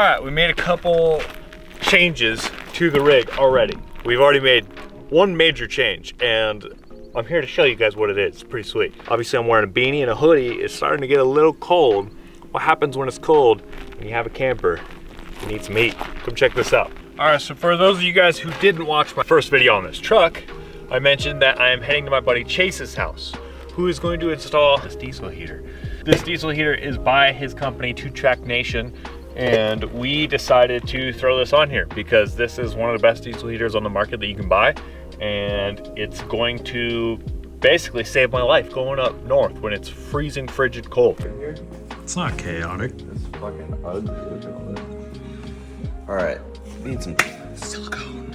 right, we made a couple changes to the rig already. We've already made one major change, and I'm here to show you guys what it is. It's pretty sweet. Obviously I'm wearing a beanie and a hoodie. It's starting to get a little cold. What happens when it's cold and you have a camper? You need some heat. Come check this out. All right, so for those of you guys who didn't watch my first video on this truck, I mentioned that I am heading to my buddy Chase's house, who is going to install this diesel heater. This diesel heater is by his company, Two Track Nation, and we decided to throw this on here because this is one of the best diesel heaters on the market that you can buy, and it's going to basically save my life going up north when it's freezing frigid cold. It's not chaotic. It's fucking ugly. Look at all that. All right, need some silicone.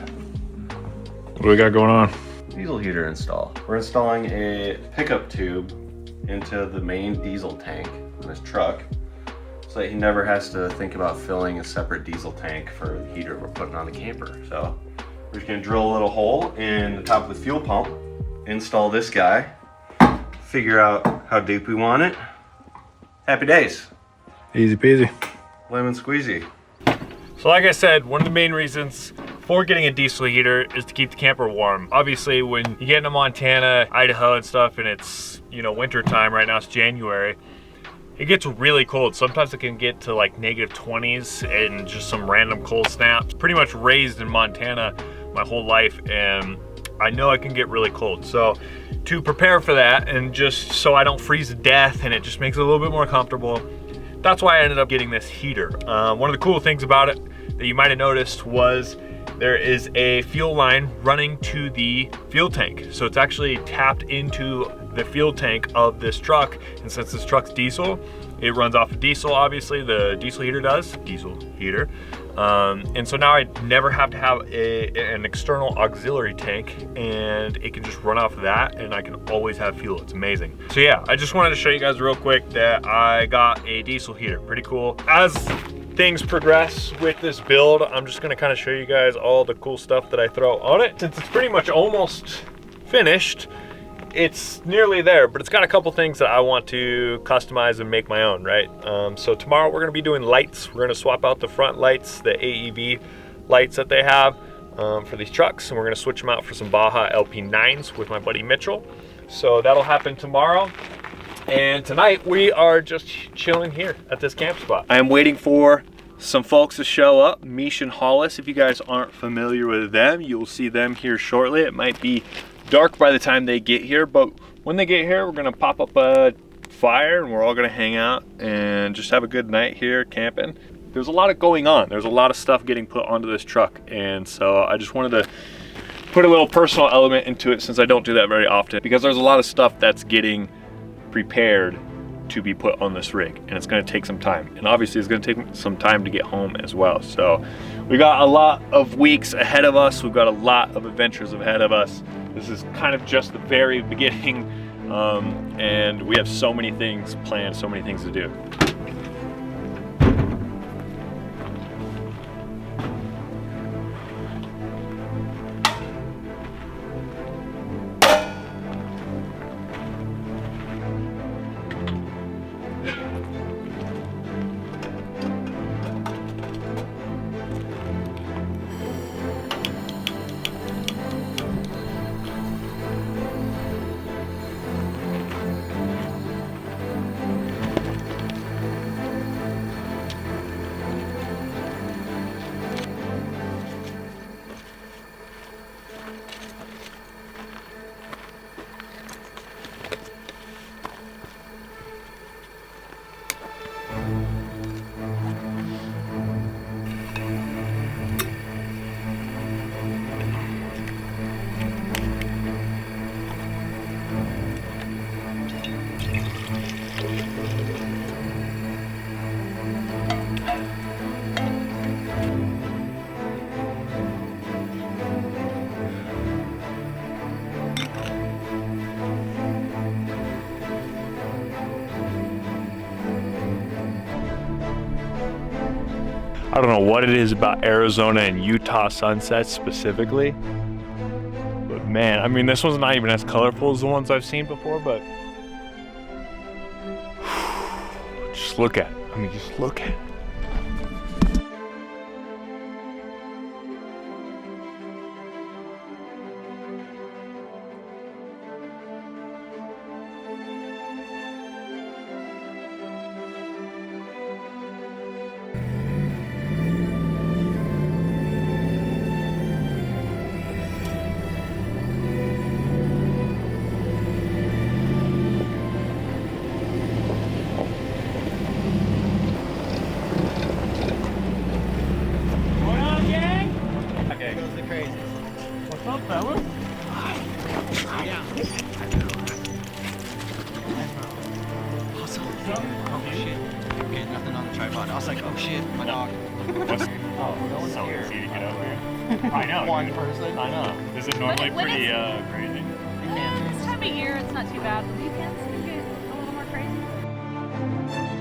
What do we got going on? Diesel heater install. We're installing a pickup tube into the main diesel tank on this truck, so that he never has to think about filling a separate diesel tank for the heater we're putting on the camper. So we're just gonna drill a little hole in the top of the fuel pump, install this guy, figure out how deep we want it. Happy days. Easy peasy. Lemon squeezy. So like I said, one of the main reasons for getting a diesel heater is to keep the camper warm. Obviously, when you get into Montana, Idaho and stuff, and it's, you know, winter time, right now it's January, it gets really cold. Sometimes it can get to like -20s and just some random cold snaps. Pretty much raised in Montana my whole life, and I know it can get really cold. So to prepare for that, and just so I don't freeze to death and it just makes it a little bit more comfortable, that's why I ended up getting this heater. One of the cool things about it that you might have noticed was there is a fuel line running to the fuel tank. So it's actually tapped into the fuel tank of this truck. And since this truck's diesel, it runs off of diesel, obviously, the diesel heater does, diesel heater. And so now I never have to have an external auxiliary tank, and it can just run off of that, and I can always have fuel. It's amazing. So yeah, I just wanted to show you guys real quick that I got a diesel heater. Pretty cool. As things progress with this build, I'm just gonna kind of show you guys all the cool stuff that I throw on it. Since it's pretty much almost finished, it's nearly there, but it's got a couple things that I want to customize and make my own, right? So tomorrow we're gonna be doing lights. We're gonna swap out the front lights, the AEV lights that they have for these trucks, and we're gonna switch them out for some Baja LP9s with my buddy Mitchell. So that'll happen tomorrow. And tonight we are just chilling here at this camp spot. I am waiting for some folks to show up, Mish and Hollis. If you guys aren't familiar with them, you'll see them here shortly. It might be dark by the time they get here, but when they get here, we're gonna pop up a fire and we're all gonna hang out and just have a good night here camping. There's a lot of going on. There's a lot of stuff getting put onto this truck, and so I just wanted to put a little personal element into it, since I don't do that very often, because there's a lot of stuff that's getting prepared to be put on this rig, and it's going to take some time, and obviously it's going to take some time to get home as well. So we got a lot of weeks ahead of us. We've got a lot of adventures ahead of us. This is kind of just the very beginning, and we have so many things planned, so many things to do. I don't know what it is about Arizona and Utah sunsets specifically, but man, I mean, this one's not even as colorful as the ones I've seen before, but just look at it. I mean, just look at it. That one? Oh shit. Okay, nothing on the tripod. I was like, oh shit, my dog. Oh, so easy to get over here. I know. One dude. person. I know. Is it normally When pretty it's- crazy? This time of year, it's not too bad. The weekends can get a little more crazy.